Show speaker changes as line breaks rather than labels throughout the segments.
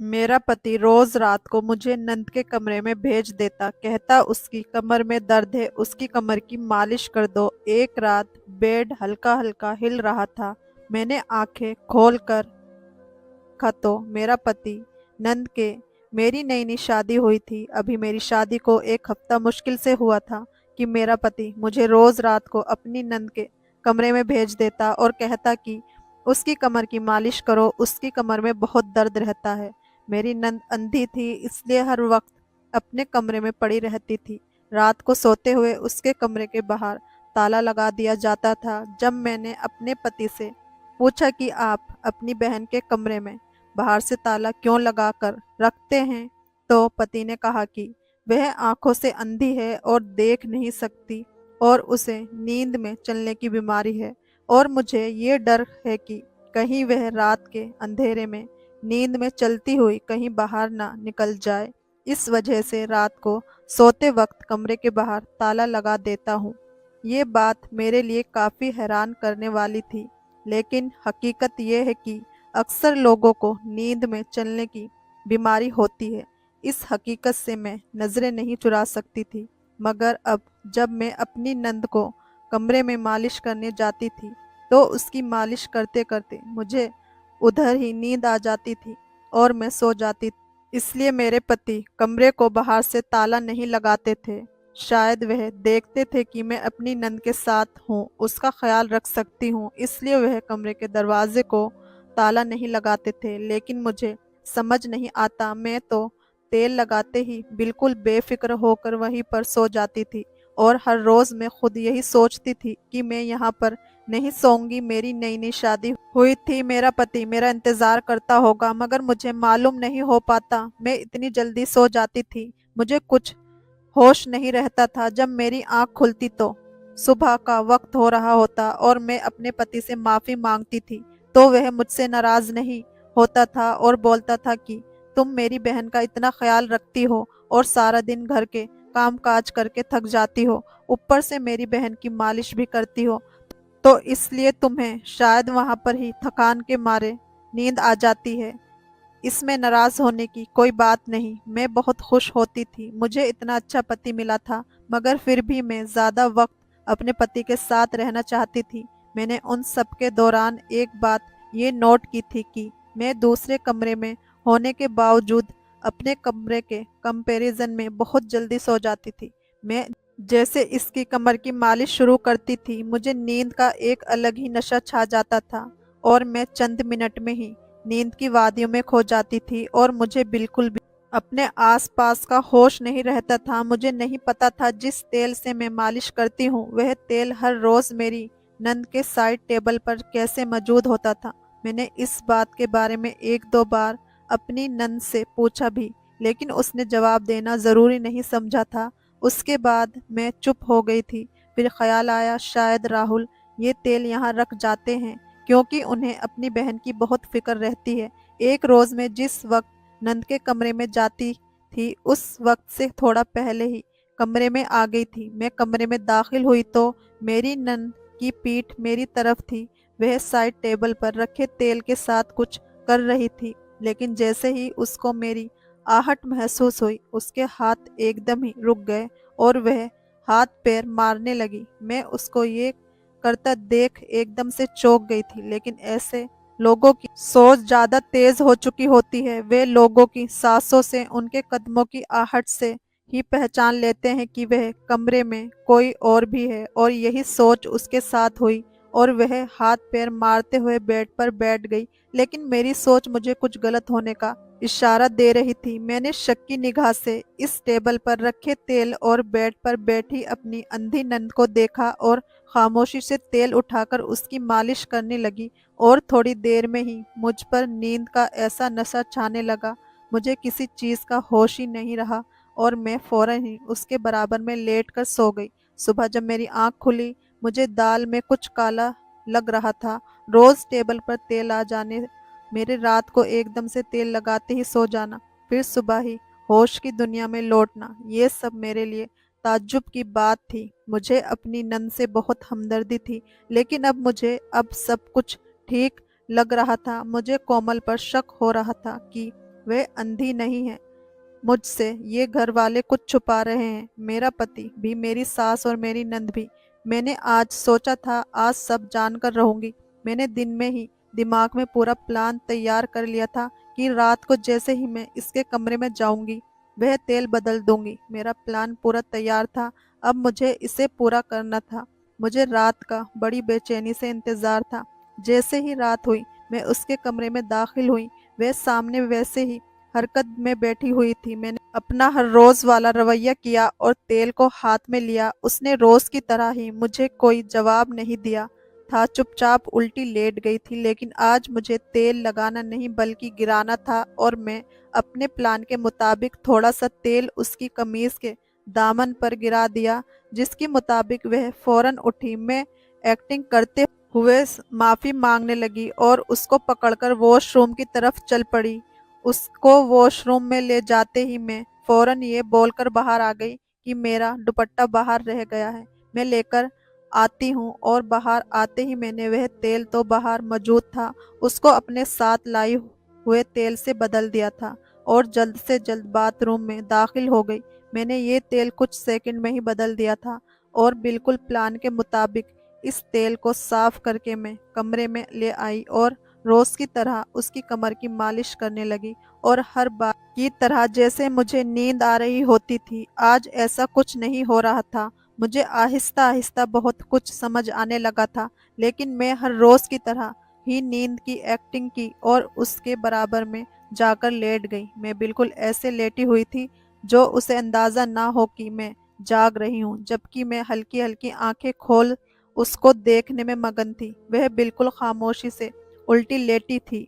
मेरा पति रोज रात को मुझे नंद के कमरे में भेज देता, कहता उसकी कमर में दर्द है, उसकी कमर की मालिश कर दो। एक रात बेड हल्का हल्का हिल रहा था। मैंने आंखें खोल कर देखा तो मेरा पति नंद के मेरी नई नई शादी हुई थी। अभी मेरी शादी को एक हफ्ता मुश्किल से हुआ था कि मेरा पति मुझे रोज रात को अपनी नंद के कमरे में भेज देता और कहता कि उसकी कमर की मालिश करो, उसकी कमर में बहुत दर्द रहता है। मेरी नंद अंधी थी, इसलिए हर वक्त अपने कमरे में पड़ी रहती थी। रात को सोते हुए उसके कमरे के बाहर ताला लगा दिया जाता था। जब मैंने अपने पति से पूछा कि आप अपनी बहन के कमरे में बाहर से ताला क्यों लगा कर रखते हैं, तो पति ने कहा कि वह आंखों से अंधी है और देख नहीं सकती और उसे नींद में चलने की बीमारी है, और मुझे ये डर है कि कहीं वह रात के अंधेरे में नींद में चलती हुई कहीं बाहर ना निकल जाए। इस वजह से रात को सोते वक्त कमरे के बाहर ताला लगा देता हूँ। ये बात मेरे लिए काफ़ी हैरान करने वाली थी, लेकिन हकीकत यह है कि अक्सर लोगों को नींद में चलने की बीमारी होती है। इस हकीकत से मैं नज़रें नहीं चुरा सकती थी, मगर अब जब मैं अपनी नंद को कमरे में मालिश करने जाती थी तो उसकी मालिश करते करते मुझे उधर ही नींद आ जाती थी और मैं सो जाती थी। इसलिए मेरे पति कमरे को बाहर से ताला नहीं लगाते थे। शायद वह देखते थे कि मैं अपनी नंद के साथ हूँ, उसका ख्याल रख सकती हूँ, इसलिए वह कमरे के दरवाजे को ताला नहीं लगाते थे। लेकिन मुझे समझ नहीं आता, मैं तो तेल लगाते ही बिल्कुल बेफिक्र होकर वहीं पर सो जाती थी और हर रोज मैं खुद यही सोचती थी कि मैं यहाँ पर नहीं सोऊंगी। मेरी नई नई शादी हुई थी, मेरा पति मेरा इंतजार करता होगा, मगर मुझे मालूम नहीं हो पाता। मैं इतनी जल्दी सो जाती थी, मुझे कुछ होश नहीं रहता था। जब मेरी आंख खुलती तो सुबह का वक्त हो रहा होता और मैं अपने पति से माफी मांगती थी तो वह मुझसे नाराज नहीं होता था और बोलता था कि तुम मेरी बहन का इतना ख्याल रखती हो और सारा दिन घर के काम काज करके थक जाती हो, ऊपर से मेरी बहन की मालिश भी करती हो, तो इसलिए तुम्हें शायद वहां पर ही थकान के मारे नींद आ जाती है। इसमें नाराज होने की कोई बात नहीं। मैं बहुत खुश होती थी, मुझे इतना अच्छा पति मिला था, मगर फिर भी मैं ज्यादा वक्त अपने पति के साथ रहना चाहती थी। मैंने उन सब के दौरान एक बात ये नोट की थी कि मैं दूसरे कमरे में होने के बावजूद अपने कमरे के कंपैरिजन में बहुत जल्दी सो जाती थी। मैं जैसे इसकी कमर की मालिश शुरू करती थी, मुझे नींद का एक अलग ही नशा छा जाता था और मैं चंद मिनट में ही नींद की वादियों में खो जाती थी और मुझे बिल्कुल भी अपने आसपास का होश नहीं रहता था। मुझे नहीं पता था जिस तेल से मैं मालिश करती हूँ वह तेल हर रोज मेरी नंद के साइड टेबल पर कैसे मौजूद होता था। मैंने इस बात के बारे में एक दो बार अपनी नंद से पूछा भी, लेकिन उसने जवाब देना जरूरी नहीं समझा था। उसके बाद मैं चुप हो गई थी। फिर ख्याल आया, शायद राहुल ये तेल यहाँ रख जाते हैं क्योंकि उन्हें अपनी बहन की बहुत फिक्र रहती है। एक रोज में जिस वक्त नंद के कमरे में जाती थी उस वक्त से थोड़ा पहले ही कमरे में आ गई थी। मैं कमरे में दाखिल हुई तो मेरी नंद की पीठ मेरी तरफ थी। वह साइड टेबल पर रखे तेल के साथ कुछ कर रही थी, लेकिन जैसे ही उसको मेरी आहट महसूस हुई उसके हाथ एकदम ही रुक गए और वह हाथ पैर मारने लगी। मैं उसको ये करता देख एकदम से चौंक गई थी, लेकिन ऐसे लोगों की सोच ज्यादा तेज हो चुकी होती है। वे लोगों की सांसों से, उनके कदमों की आहट से ही पहचान लेते हैं कि वह कमरे में कोई और भी है, और यही सोच उसके साथ हुई और वह हाथ पैर मारते हुए बेड पर बैठ गई। लेकिन मेरी सोच मुझे कुछ गलत होने का इशारा दे रही थी। मैंने शक की निगाह से इस टेबल पर रखे तेल और बेड पर बैठी अपनी अंधी नंद को देखा और खामोशी से तेल उठाकर उसकी मालिश करने लगी, और थोड़ी देर में ही मुझ पर नींद का ऐसा नशा छाने लगा, मुझे किसी चीज का होश ही नहीं रहा और मैं फौरन ही उसके बराबर में लेट कर सो गई। सुबह जब मेरी आंख खुली मुझे दाल में कुछ काला लग रहा था। रोज टेबल पर तेल आ जाने, मेरे रात को एकदम से तेल लगाते ही सो जाना, फिर सुबह ही होश की दुनिया में लौटना, ये सब मेरे लिए ताज्जुब की बात थी। मुझे अपनी नंद से बहुत हमदर्दी थी, लेकिन अब सब कुछ ठीक लग रहा था। मुझे कोमल पर शक हो रहा था कि वे अंधी नहीं है। मुझसे ये घर वाले कुछ छुपा रहे हैं, मेरा पति भी, मेरी सास और मेरी नंद भी। मैंने आज सोचा था आज सब जानकर रहूंगी। मैंने दिन में ही दिमाग में पूरा प्लान तैयार कर लिया था कि रात को जैसे ही मैं इसके कमरे में जाऊंगी वह तेल बदल दूंगी। मेरा प्लान पूरा तैयार था, अब मुझे इसे पूरा करना था। मुझे रात का बड़ी बेचैनी से इंतजार था। जैसे ही रात हुई मैं उसके कमरे में दाखिल हुई, वह सामने वैसे ही हरकत में बैठी हुई थी। मैंने अपना हर रोज वाला रवैया किया और तेल को हाथ में लिया। उसने रोज की तरह ही मुझे कोई जवाब नहीं दिया था, चुपचाप उल्टी लेट गई थी। लेकिन आज मुझे तेल लगाना नहीं बल्कि गिराना था, और मैं अपने प्लान के मुताबिक थोड़ा सा तेल उसकी कमीज के दामन पर गिरा दिया, जिसके मुताबिक वह फौरन उठी। मैं एक्टिंग करते हुए माफी मांगने लगी और उसको पकड़कर वॉशरूम की तरफ चल पड़ी। उसको वॉशरूम में ले जाते ही मैं फौरन ये बोलकर बाहर आ गई कि मेरा दुपट्टा बाहर रह गया है, मैं लेकर आती हूँ। और बाहर आते ही मैंने वह तेल तो बाहर मौजूद था, उसको अपने साथ लाई हुए तेल से बदल दिया था और जल्द से जल्द बाथरूम में दाखिल हो गई। मैंने ये तेल कुछ सेकंड में ही बदल दिया था और बिल्कुल प्लान के मुताबिक इस तेल को साफ करके मैं कमरे में ले आई और रोज की तरह उसकी कमर की मालिश करने लगी। और हर बार की तरह जैसे मुझे नींद आ रही होती थी, आज ऐसा कुछ नहीं हो रहा था। मुझे आहिस्ता आहिस्ता बहुत कुछ समझ आने लगा था, लेकिन मैं हर रोज की तरह ही नींद की एक्टिंग की और उसके बराबर में जाकर लेट गई। मैं बिल्कुल ऐसे लेटी हुई थी जो उसे अंदाजा ना हो कि मैं जाग रही हूँ, जबकि मैं हल्की हल्की आंखें खोल उसको देखने में मगन थी। वह बिल्कुल खामोशी से उल्टी लेटी थी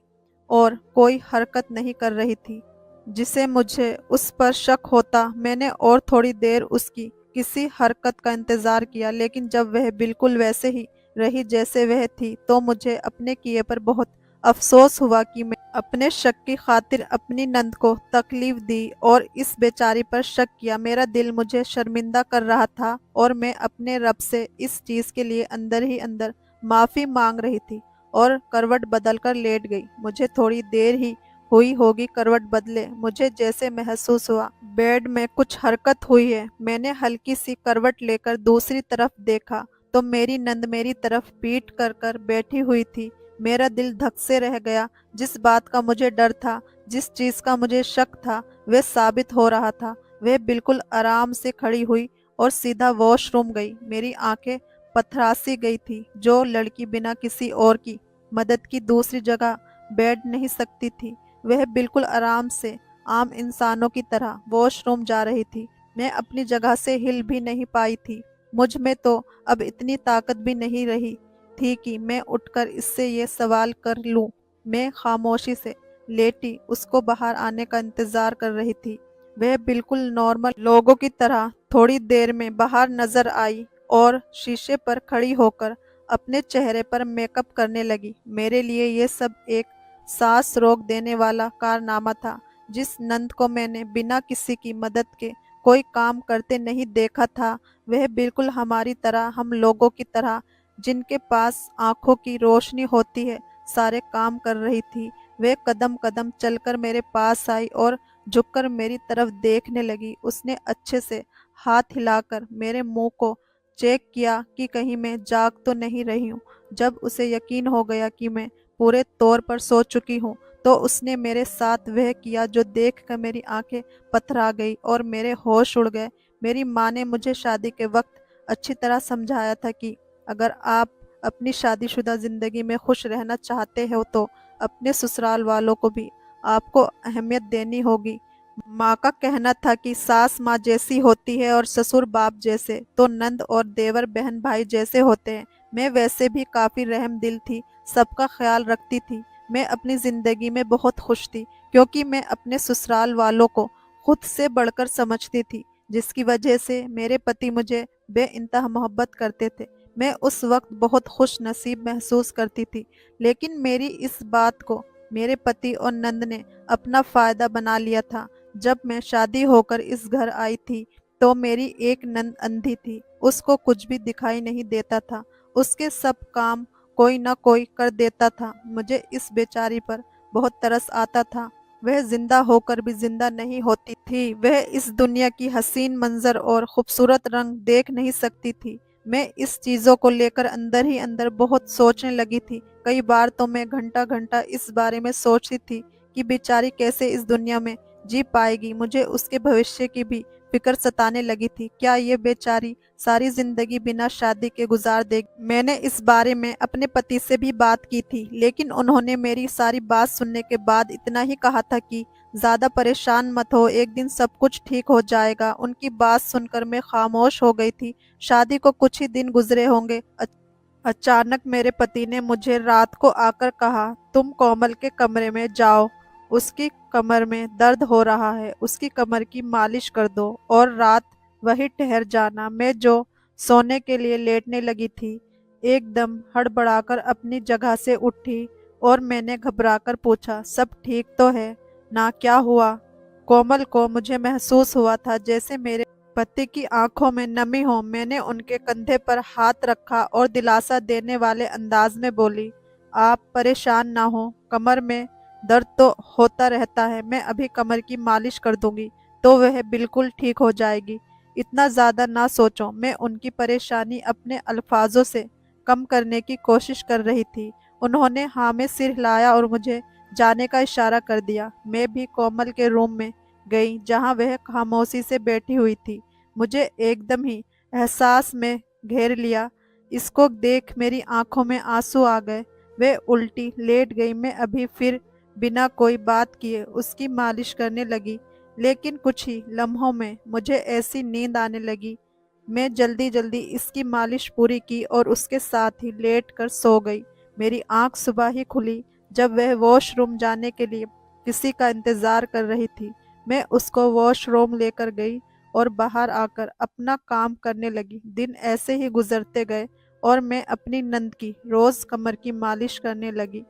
और कोई हरकत नहीं कर रही थी, जिसे मुझे उस पर शक होता। मैंने और थोड़ी देर उसकी किसी हरकत का इंतजार किया, लेकिन जब वह बिल्कुल वैसे ही रही जैसे वह थी, तो मुझे अपने किए पर बहुत अफसोस हुआ कि मैं अपने शक की खातिर अपनी नंद को तकलीफ दी और इस बेचारी पर शक किया। मेरा दिल मुझे शर्मिंदा कर रहा था और मैं अपने रब से इस चीज के लिए अंदर ही अंदर माफी मांग रही थी और करवट बदलकर लेट गई। मुझे थोड़ी देर ही हुई होगी करवट बदले, मुझे जैसे महसूस हुआ बेड में कुछ हरकत हुई है। मैंने हल्की सी करवट लेकर दूसरी तरफ देखा तो मेरी नंद मेरी तरफ पीठ कर कर बैठी हुई थी। मेरा दिल धक से रह गया। जिस बात का मुझे डर था, जिस चीज का मुझे शक था, वह साबित हो रहा था। वह बिल्कुल आराम से खड़ी हुई और सीधा वॉशरूम गई। मेरी आंखें पथरासी गई थी। जो लड़की बिना किसी और की मदद की दूसरी जगह बैठ नहीं सकती थी, वह बिल्कुल आराम से आम इंसानों की तरह वॉशरूम जा रही थी। मैं अपनी जगह से हिल भी नहीं पाई थी। मुझ में तो अब इतनी ताकत भी नहीं रही थी कि मैं उठकर इससे ये सवाल कर लूं। मैं खामोशी से लेटी उसको बाहर आने का इंतजार कर रही थी। वह बिल्कुल नॉर्मल लोगों की तरह थोड़ी देर में बाहर नजर आई और शीशे पर खड़ी होकर अपने चेहरे पर मेकअप करने लगी। मेरे लिए ये सब एक सांस रोक देने वाला कारनामा था। जिस नंद को मैंने बिना किसी की मदद के कोई काम करते नहीं देखा था, वह बिल्कुल हमारी तरह, हम लोगों की तरह जिनके पास आंखों की रोशनी होती है, सारे काम कर रही थी। वह कदम कदम चलकर मेरे पास आई और झुककर मेरी तरफ देखने लगी। उसने अच्छे से हाथ हिलाकर मेरे मुंह को चेक किया कि कहीं मैं जाग तो नहीं रही हूँ। जब उसे यकीन हो गया कि मैं पूरे तौर पर सो चुकी हूँ, तो उसने मेरे साथ वह किया जो देखकर मेरी आंखें पथरा गई और मेरे होश उड़ गए। मेरी माँ ने मुझे शादी के वक्त अच्छी तरह समझाया था कि अगर आप अपनी शादीशुदा जिंदगी में खुश रहना चाहते हो तो अपने ससुराल वालों को भी आपको अहमियत देनी होगी। माँ का कहना था कि सास माँ जैसी होती है और ससुर बाप जैसे, तो नंद और देवर बहन भाई जैसे होते हैं। मैं वैसे भी काफी रहम दिल थी, सबका ख्याल रखती थी। मैं अपनी जिंदगी में बहुत खुश थी, क्योंकि मैं अपने ससुराल वालों को खुद से बढ़कर समझती थी, जिसकी वजह से मेरे पति मुझे बेइंतहा मोहब्बत करते थे। मैं उस वक्त बहुत खुश नसीब महसूस करती थी, लेकिन मेरी इस बात को मेरे पति और नंद ने अपना फायदा बना लिया था। जब मैं शादी होकर इस घर आई थी, तो मेरी एक नंद अंधी थी, उसको कुछ भी दिखाई नहीं देता था। उसके सब काम कोई ना कोई कर देता था। मुझे इस बेचारी पर बहुत तरस आता था। वह जिंदा होकर भी जिंदा नहीं होती थी। वह इस दुनिया की हसीन मंजर और खूबसूरत रंग देख नहीं सकती थी। मैं इस चीज़ों को लेकर अंदर ही अंदर बहुत सोचने लगी थी। कई बार तो मैं घंटा घंटा इस बारे में सोचती थी कि बेचारी कैसे इस दुनिया में जी पाएगी। मुझे उसके भविष्य की भी फिक्र सताने लगी थी। क्या ये बेचारी सारी जिंदगी बिना शादी के गुजार देगी? मैंने इस बारे में अपने पति से भी बात की थी, लेकिन उन्होंने मेरी सारी बात सुनने के बाद इतना ही कहा था कि ज्यादा परेशान मत हो, एक दिन सब कुछ ठीक हो जाएगा। उनकी बात सुनकर मैं खामोश हो गई थी। शादी को कुछ ही दिन गुजरे होंगे। अचानक मेरे पति ने मुझे रात को आकर कहा, तुम कोमल के कमरे में जाओ, उसकी कमर में दर्द हो रहा है, उसकी कमर की मालिश कर दो और रात वहीं ठहर जाना। मैं जो सोने के लिए लेटने लगी थी, एकदम हड़बड़ाकर अपनी जगह से उठी और मैंने घबराकर पूछा, सब ठीक तो है ना? क्या हुआ? कोमल को मुझे महसूस हुआ था जैसे मेरे पति की आंखों में नमी हो। मैंने उनके कंधे पर हाथ रखा और दिलासा देने वाले अंदाज में बोली, आप परेशान ना हो, कमर में दर्द तो होता रहता है, मैं अभी कमर की मालिश कर दूंगी तो वह बिल्कुल ठीक हो जाएगी। इतना ज्यादा ना सोचो। मैं उनकी परेशानी अपने अल्फाजों से कम करने की कोशिश कर रही थी। उन्होंने हाँ में सिर हिलाया और मुझे जाने का इशारा कर दिया। मैं भी कोमल के रूम में गई जहां वह खामोशी से बैठी हुई थी। मुझे एकदम ही एहसास में घेर लिया। इसको देख मेरी आंखों में आंसू आ गए। वह उल्टी लेट गई। मैं अभी फिर बिना कोई बात किए उसकी मालिश करने लगी, लेकिन कुछ ही लम्हों में मुझे ऐसी नींद आने लगी। मैं जल्दी जल्दी इसकी मालिश पूरी की और उसके साथ ही लेट कर सो गई। मेरी आंख सुबह ही खुली जब वह वॉशरूम जाने के लिए किसी का इंतजार कर रही थी। मैं उसको वॉशरूम लेकर गई और बाहर आकर अपना काम करने लगी। दिन ऐसे ही गुजरते गए और मैं अपनी नंद की रोज कमर की मालिश करने लगी।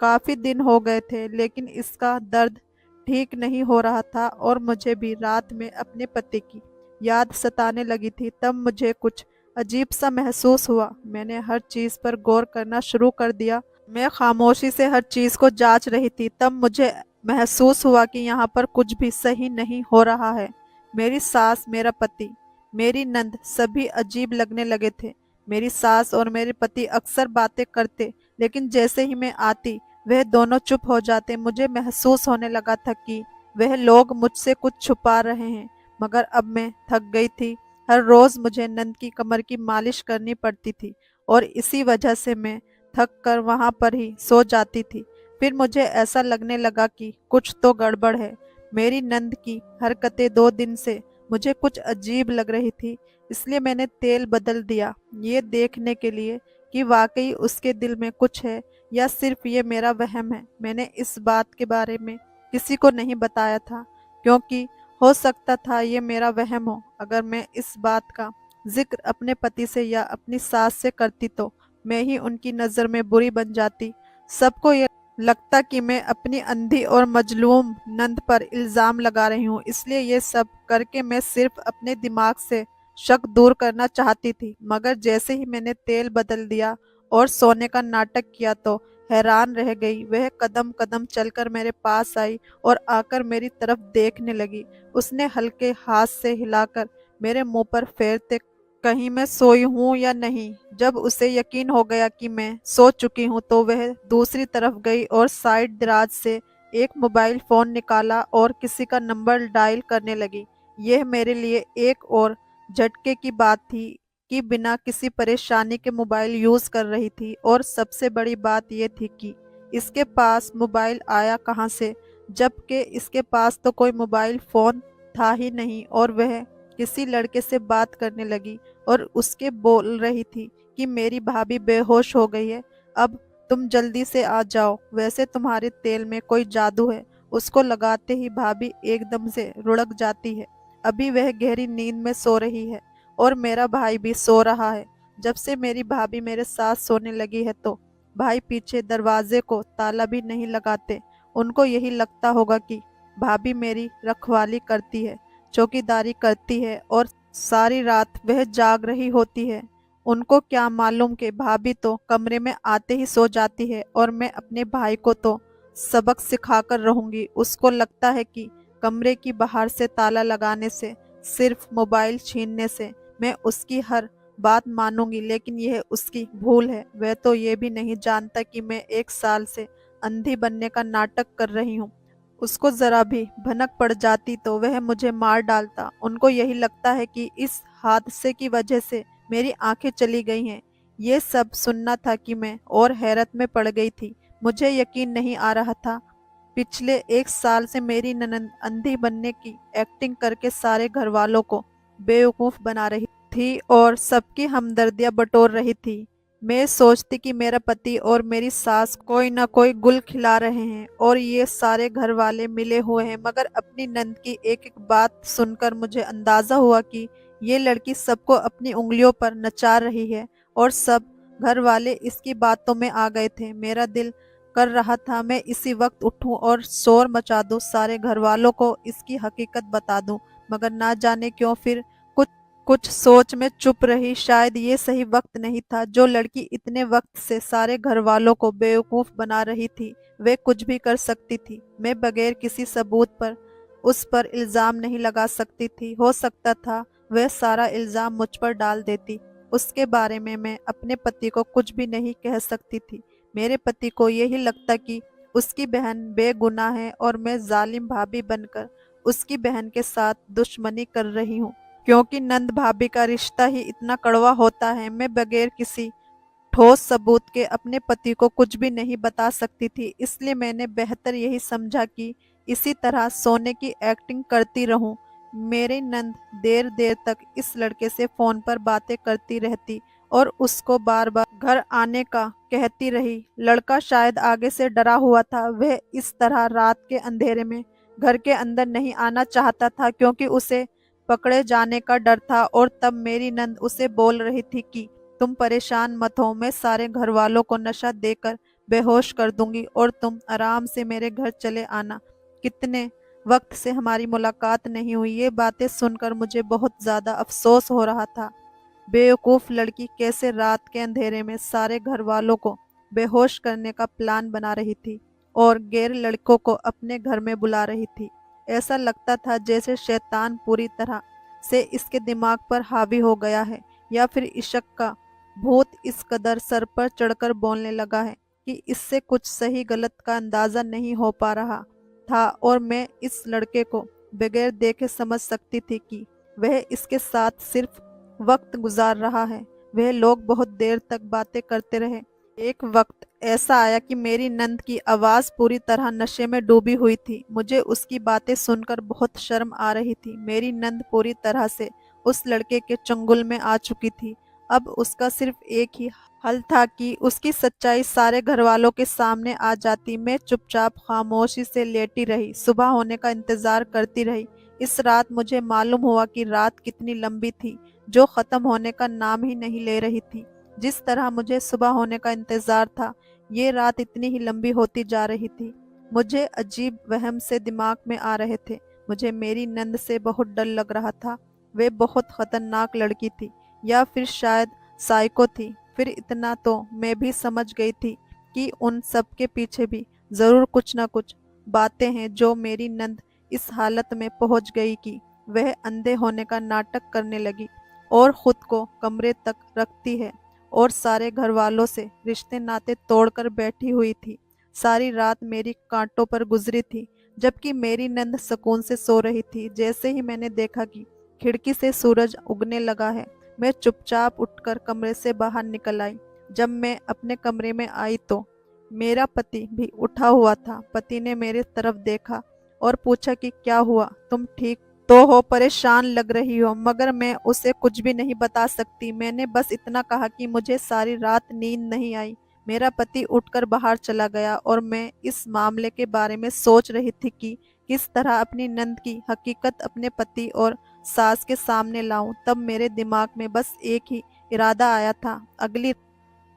काफी दिन हो गए थे, लेकिन इसका दर्द ठीक नहीं हो रहा था और मुझे भी रात में अपने पति की याद सताने लगी थी। तब मुझे कुछ अजीब सा महसूस हुआ। मैंने हर चीज पर गौर करना शुरू कर दिया। मैं खामोशी से हर चीज को जांच रही थी। तब मुझे महसूस हुआ कि यहाँ पर कुछ भी सही नहीं हो रहा है। मेरी सास, मेरा पति, मेरी नंद सभी अजीब लगने लगे थे। मेरी सास और मेरे पति अक्सर बातें करते, लेकिन जैसे ही मैं आती वह दोनों चुप हो जाते। मुझे महसूस होने लगा था कि वह लोग मुझसे कुछ छुपा रहे हैं, मगर अब मैं थक गई थी। हर रोज मुझे नंद की कमर की मालिश करनी पड़ती थी और इसी वजह से मैं थक कर वहां पर ही सो जाती थी। फिर मुझे ऐसा लगने लगा कि कुछ तो गड़बड़ है। मेरी नंद की हरकतें 2 दिन से मुझे कुछ अजीब लग रही थी, इसलिए मैंने तेल बदल दिया, ये देखने के लिए कि वाकई उसके दिल में कुछ है या सिर्फ ये मेरा वहम है। मैंने इस बात के बारे में किसी को नहीं बताया था, क्योंकि हो सकता था ये मेरा वहम हो। अगर मैं इस बात का जिक्र अपने पति से या अपनी सास से करती तो मैं ही उनकी नज़र में बुरी बन जाती। सबको ये लगता कि मैं अपनी अंधी और मजलूम नंद पर इल्ज़ाम लगा रही हूँ। इसलिए ये सब करके मैं सिर्फ अपने दिमाग से शक दूर करना चाहती थी। मगर जैसे ही मैंने तेल बदल दिया और सोने का नाटक किया तो हैरान रह गई। वह कदम कदम चलकर मेरे पास आई और आकर मेरी तरफ देखने लगी। उसने हल्के हाथ से हिलाकर मेरे मुंह पर फेरते, कहीं मैं सोई हूँ या नहीं। जब उसे यकीन हो गया कि मैं सो चुकी हूँ तो वह दूसरी तरफ गई और साइड दराज से एक मोबाइल फोन निकाला और किसी का नंबर डायल करने लगी। यह मेरे लिए एक और झटके की बात थी कि बिना किसी परेशानी के मोबाइल यूज कर रही थी। और सबसे बड़ी बात यह थी कि इसके पास मोबाइल आया कहाँ से, जबकि इसके पास तो कोई मोबाइल फोन था ही नहीं। और वह किसी लड़के से बात करने लगी और उसके बोल रही थी कि मेरी भाभी बेहोश हो गई है, अब तुम जल्दी से आ जाओ, वैसे तुम्हारे तेल में कोई जादू है। उसको लगाते ही भाभी एकदम से रुड़क जाती है। अभी वह गहरी नींद में सो रही है और मेरा भाई भी सो रहा है। जब से मेरी भाभी मेरे साथ सोने लगी है तो भाई पीछे दरवाजे को ताला भी नहीं लगाते। उनको यही लगता होगा कि भाभी मेरी रखवाली करती है, चौकीदारी करती है और सारी रात वह जाग रही होती है। उनको क्या मालूम कि भाभी तो कमरे में आते ही सो जाती है और मैं अपने भाई को तो सबक सिखाकर रहूंगी। उसको लगता है कि कमरे की बाहर से ताला लगाने से, सिर्फ मोबाइल छीनने से मैं उसकी हर बात मानूंगी, लेकिन यह उसकी भूल है। वह तो ये भी नहीं जानता कि मैं 1 साल से अंधी बनने का नाटक कर रही हूँ। उसको जरा भी भनक पड़ जाती तो वह मुझे मार डालता। उनको यही लगता है कि इस हादसे की वजह से मेरी आंखें चली गई हैं। ये सब सुनना था कि मैं और हैरत में पड़ गई थी। मुझे यकीन नहीं आ रहा था। पिछले 1 साल से मेरी ननंद अंधी बनने की एक्टिंग करके सारे घर वालों को बेवकूफ बना रही थी और सबकी हमदर्दियां बटोर रही थी। मैं सोचती कि मेरा पति और मेरी सास कोई ना कोई गुल खिला रहे हैं और ये सारे घर वाले मिले हुए हैं, मगर अपनी नंद की एक एक बात सुनकर मुझे अंदाजा हुआ कि ये लड़की सबको अपनी उंगलियों पर नचा रही है और सब घर वाले इसकी बातों में आ गए थे। मेरा दिल कर रहा था मैं इसी वक्त उठूं और शोर मचा दूं, सारे घर वालों को इसकी हकीकत बता दूं, मगर ना जाने क्यों फिर कुछ कुछ सोच में चुप रही। शायद ये सही वक्त नहीं था। जो लड़की इतने वक्त से सारे घर वालों को बेवकूफ बना रही थी, वे कुछ भी कर सकती थी। मैं बगैर किसी सबूत पर उस पर इल्जाम नहीं लगा सकती थी। हो सकता था वह सारा इल्जाम मुझ पर डाल देती। उसके बारे में मैं अपने पति को कुछ भी नहीं कह सकती थी। मेरे पति को यही लगता कि उसकी बहन बेगुनाह है और मैं जालिम भाभी बनकर उसकी बहन के साथ दुश्मनी कर रही हूँ, क्योंकि नंद भाभी का रिश्ता ही इतना कड़वा होता है। मैं बगैर किसी ठोस सबूत के अपने पति को कुछ भी नहीं बता सकती थी। इसलिए मैंने बेहतर यही समझा कि इसी तरह सोने की एक्टिंग करती रहूं। मेरी नंद देर देर तक इस लड़के से फोन पर बातें करती रहती और उसको बार बार घर आने का कहती रही। लड़का शायद आगे से डरा हुआ था। वह इस तरह रात के अंधेरे में घर के अंदर नहीं आना चाहता था, क्योंकि उसे पकड़े जाने का डर था। और तब मेरी नंद उसे बोल रही थी कि तुम परेशान मत हो, मैं सारे घर वालों को नशा देकर बेहोश कर दूंगी और तुम आराम से मेरे घर चले आना। कितने वक्त से हमारी मुलाकात नहीं हुई। ये बातें सुनकर मुझे बहुत ज्यादा अफसोस हो रहा था। बेवकूफ लड़की कैसे रात के अंधेरे में सारे घर वालों को बेहोश करने का प्लान बना रही थी और गैर लड़कों को अपने घर में बुला रही थी। ऐसा लगता था जैसे शैतान पूरी तरह से इसके दिमाग पर हावी हो गया है, या फिर इश्क का भूत इस कदर सर पर चढ़कर बोलने लगा है कि इससे कुछ सही गलत का अंदाजा नहीं हो पा रहा था। और मैं इस लड़के को बगैर देखे समझ सकती थी कि वह इसके साथ सिर्फ वक्त गुजार रहा है। वह लोग बहुत देर तक बातें करते रहे। एक वक्त ऐसा आया कि मेरी नंद की आवाज पूरी तरह नशे में डूबी हुई थी। मुझे उसकी बातें सुनकर बहुत शर्म आ रही थी। मेरी नंद पूरी तरह से उस लड़के के चंगुल में आ चुकी थी। अब उसका सिर्फ एक ही हल था कि उसकी सच्चाई सारे घर वालों के सामने आ जाती। मैं चुपचाप खामोशी से लेटी रही, सुबह होने का इंतजार करती रही। इस रात मुझे मालूम हुआ कि रात कितनी लंबी थी, जो खत्म होने का नाम ही नहीं ले रही थी। जिस तरह मुझे सुबह होने का इंतजार था, ये रात इतनी ही लंबी होती जा रही थी। मुझे अजीब वहम से दिमाग में आ रहे थे। मुझे मेरी नंद से बहुत डर लग रहा था। वे बहुत खतरनाक लड़की थी, या फिर शायद साइको थी। फिर इतना तो मैं भी समझ गई थी कि उन सब के पीछे भी जरूर कुछ ना कुछ बातें हैं, जो मेरी नंद इस हालत में पहुंच गई कि वह अंधे होने का नाटक करने लगी और खुद को कमरे तक रखती है और सारे घर वालों से रिश्ते नाते तोड़कर बैठी हुई थी। सारी रात मेरी कांटों पर गुजरी थी, जबकि मेरी नंद सुकून से सो रही थी। जैसे ही मैंने देखा कि खिड़की से सूरज उगने लगा है, मैं चुपचाप उठकर कमरे से बाहर निकल आई। जब मैं अपने कमरे में आई तो मेरा पति भी उठा हुआ था। पति ने मेरे तरफ देखा और पूछा कि क्या हुआ, तुम ठीक तो हो, परेशान लग रही हो। मगर मैं उसे कुछ भी नहीं बता सकती। मैंने बस इतना कहा कि मुझे सारी रात नींद नहीं आई। मेरा पति उठकर बाहर चला गया और मैं इस मामले के बारे में सोच रही थी कि किस तरह अपनी नंद की हकीकत अपने पति और सास के सामने लाऊं। तब मेरे दिमाग में बस एक ही इरादा आया था। अगली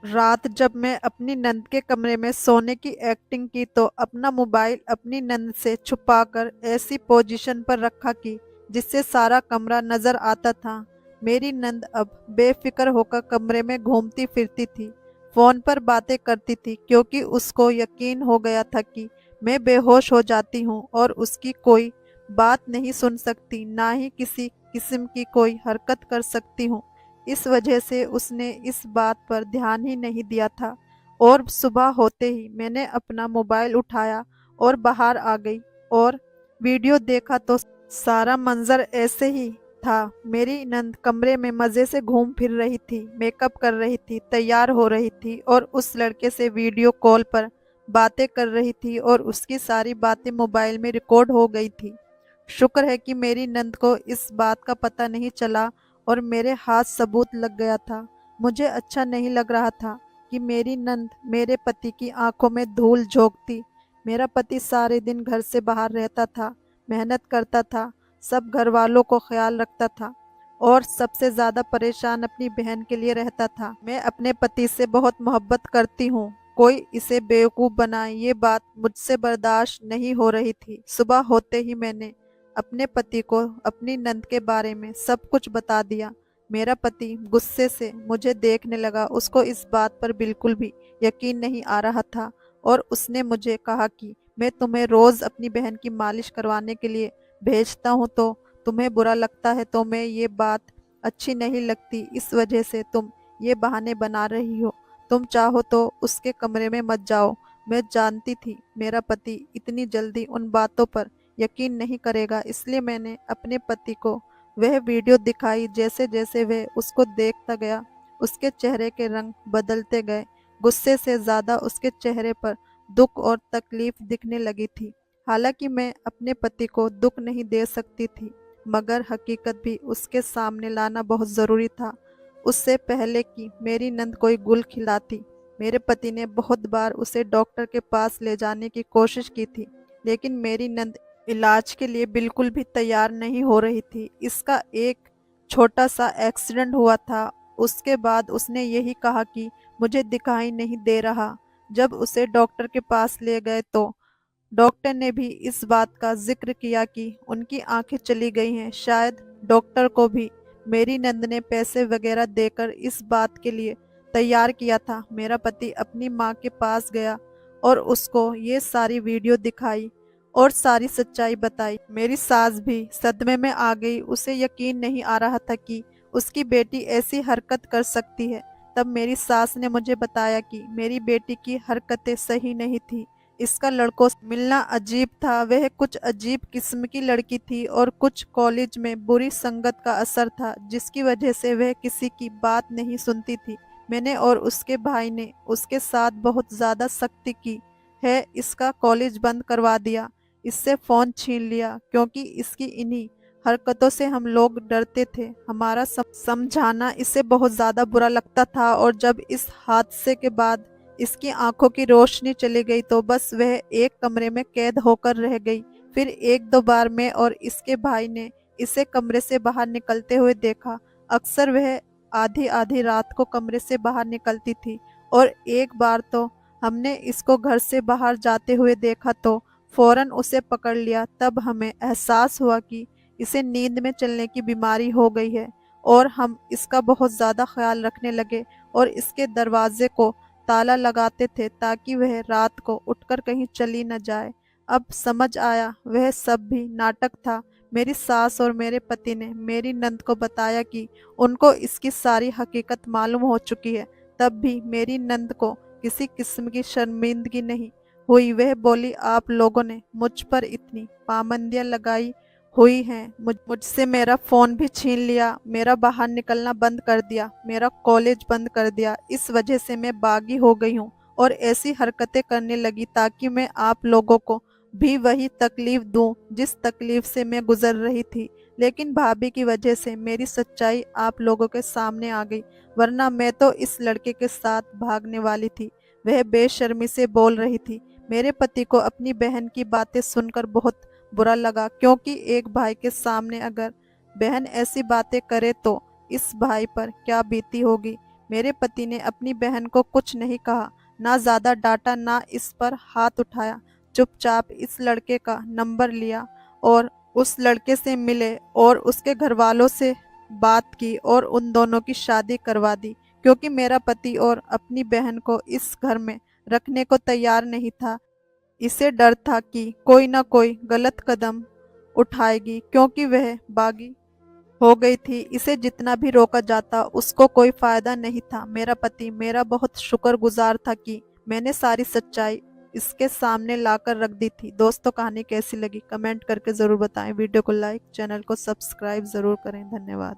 रात जब मैं अपनी नंद के कमरे में सोने की एक्टिंग की तो अपना मोबाइल अपनी नंद से छुपाकर ऐसी पोजीशन पर रखा कि जिससे सारा कमरा नजर आता था। मेरी नंद अब बेफिक्र होकर कमरे में घूमती फिरती थी, फोन पर बातें करती थी, क्योंकि उसको यकीन हो गया था कि मैं बेहोश हो जाती हूँ और उसकी कोई बात नहीं सुन सकती, ना ही किसी किस्म की कोई हरकत कर सकती हूँ। इस वजह से उसने इस बात पर ध्यान ही नहीं दिया था और सुबह होते ही मैंने अपना मोबाइल उठाया और बाहर आ गई और वीडियो देखा तो सारा मंजर ऐसे ही था। मेरी नंद कमरे में मज़े से घूम फिर रही थी, मेकअप कर रही थी, तैयार हो रही थी और उस लड़के से वीडियो कॉल पर बातें कर रही थी और उसकी सारी बातें मोबाइल में रिकॉर्ड हो गई थी। शुक्र है कि मेरी नंद को इस बात का पता नहीं चला और मेरे हाथ सबूत लग गया था। मुझे अच्छा नहीं लग रहा था कि मेरी नंद मेरे पति की आंखों में धूल झोंकती। मेरा पति सारे दिन घर से बाहर रहता था, मेहनत करता था, सब घर वालों को ख्याल रखता था और सबसे ज़्यादा परेशान अपनी बहन के लिए रहता था। मैं अपने पति से बहुत मोहब्बत करती हूँ, कोई इसे बेवकूफ़ बनाए ये बात मुझसे बर्दाश्त नहीं हो रही थी। सुबह होते ही मैंने अपने पति को अपनी नंद के बारे में सब कुछ बता दिया। मेरा पति गुस्से से मुझे देखने लगा, उसको इस बात पर बिल्कुल भी यकीन नहीं आ रहा था और उसने मुझे कहा कि मैं तुम्हें रोज़ अपनी बहन की मालिश करवाने के लिए भेजता हूँ तो तुम्हें बुरा लगता है, तो मैं ये बात अच्छी नहीं लगती, इस वजह से तुम ये बहाने बना रही हो। तुम चाहो तो उसके कमरे में मत जाओ। मैं जानती थी मेरा पति इतनी जल्दी उन बातों पर यकीन नहीं करेगा, इसलिए मैंने अपने पति को वह वीडियो दिखाई। जैसे जैसे वह उसको देखता गया उसके चेहरे के रंग बदलते गए। गुस्से से ज़्यादा उसके चेहरे पर दुख और तकलीफ दिखने लगी थी। हालांकि मैं अपने पति को दुख नहीं दे सकती थी, मगर हकीकत भी उसके सामने लाना बहुत ज़रूरी था। उससे पहले कि मेरी नंद कोई गुल खिलाती, मेरे पति ने बहुत बार उसे डॉक्टर के पास ले जाने की कोशिश की थी, लेकिन मेरी नंद इलाज के लिए बिल्कुल भी तैयार नहीं हो रही थी। इसका एक छोटा सा एक्सीडेंट हुआ था, उसके बाद उसने यही कहा कि मुझे दिखाई नहीं दे रहा। जब उसे डॉक्टर के पास ले गए तो डॉक्टर ने भी इस बात का जिक्र किया कि उनकी आंखें चली गई हैं। शायद डॉक्टर को भी मेरी नंद ने पैसे वगैरह देकर इस बात के लिए तैयार किया था। मेरा पति अपनी माँ के पास गया और उसको ये सारी वीडियो दिखाई और सारी सच्चाई बताई। मेरी सास भी सदमे में आ गई, उसे यकीन नहीं आ रहा था कि उसकी बेटी ऐसी हरकत कर सकती है। तब मेरी सास ने मुझे बताया कि मेरी बेटी की हरकतें सही नहीं थी, इसका लड़कों से मिलना अजीब था। वह कुछ अजीब किस्म की लड़की थी और कुछ कॉलेज में बुरी संगत का असर था, जिसकी वजह से वह किसी की बात नहीं सुनती थी। मैंने और उसके भाई ने उसके साथ बहुत ज़्यादा सख्ती की है, इसका कॉलेज बंद करवा दिया, इससे फ़ोन छीन लिया, क्योंकि इसकी इन्हीं हरकतों से हम लोग डरते थे। हमारा समझाना इसे बहुत ज़्यादा बुरा लगता था और जब इस हादसे के बाद इसकी आंखों की रोशनी चली गई तो बस वह एक कमरे में कैद होकर रह गई। फिर एक दो बार मैं और इसके भाई ने इसे कमरे से बाहर निकलते हुए देखा। अक्सर वह आधी आधी रात को कमरे से बाहर निकलती थी और एक बार तो हमने इसको घर से बाहर जाते हुए देखा तो फौरन उसे पकड़ लिया। तब हमें एहसास हुआ कि इसे नींद में चलने की बीमारी हो गई है और हम इसका बहुत ज़्यादा ख्याल रखने लगे और इसके दरवाजे को ताला लगाते थे ताकि वह रात को उठकर कहीं चली न जाए। अब समझ आया वह सब भी नाटक था। मेरी सास और मेरे पति ने मेरी नंद को बताया कि उनको इसकी सारी हकीकत मालूम हो चुकी है। तब भी मेरी नंद को किसी किस्म की शर्मिंदगी नहीं हुई। वह बोली, आप लोगों ने मुझ पर इतनी पाबंदियां लगाई हुई हैं, मुझसे मेरा फ़ोन भी छीन लिया, मेरा बाहर निकलना बंद कर दिया, मेरा कॉलेज बंद कर दिया। इस वजह से मैं बागी हो गई हूँ और ऐसी हरकतें करने लगी ताकि मैं आप लोगों को भी वही तकलीफ दूं जिस तकलीफ से मैं गुजर रही थी। लेकिन भाभी की वजह से मेरी सच्चाई आप लोगों के सामने आ गई, वरना मैं तो इस लड़के के साथ भागने वाली थी। वह बेशर्मी से बोल रही थी। मेरे पति को अपनी बहन की बातें सुनकर बहुत बुरा लगा, क्योंकि एक भाई के सामने अगर बहन ऐसी बातें करे तो इस भाई पर क्या बीती होगी। मेरे पति ने अपनी बहन को कुछ नहीं कहा, ना ज़्यादा डांटा, ना इस पर हाथ उठाया। चुपचाप इस लड़के का नंबर लिया और उस लड़के से मिले और उसके घर वालों से बात की और उन दोनों की शादी करवा दी, क्योंकि मेरा पति और अपनी बहन को इस घर में रखने को तैयार नहीं था। इसे डर था कि कोई न कोई गलत कदम उठाएगी, क्योंकि वह बागी हो गई थी। इसे जितना भी रोका जाता उसको कोई फायदा नहीं था। मेरा पति मेरा बहुत शुक्रगुजार था कि मैंने सारी सच्चाई इसके सामने लाकर रख दी थी। दोस्तों, कहानी कैसी लगी कमेंट करके ज़रूर बताएं। वीडियो को लाइक, चैनल को सब्सक्राइब ज़रूर करें। धन्यवाद।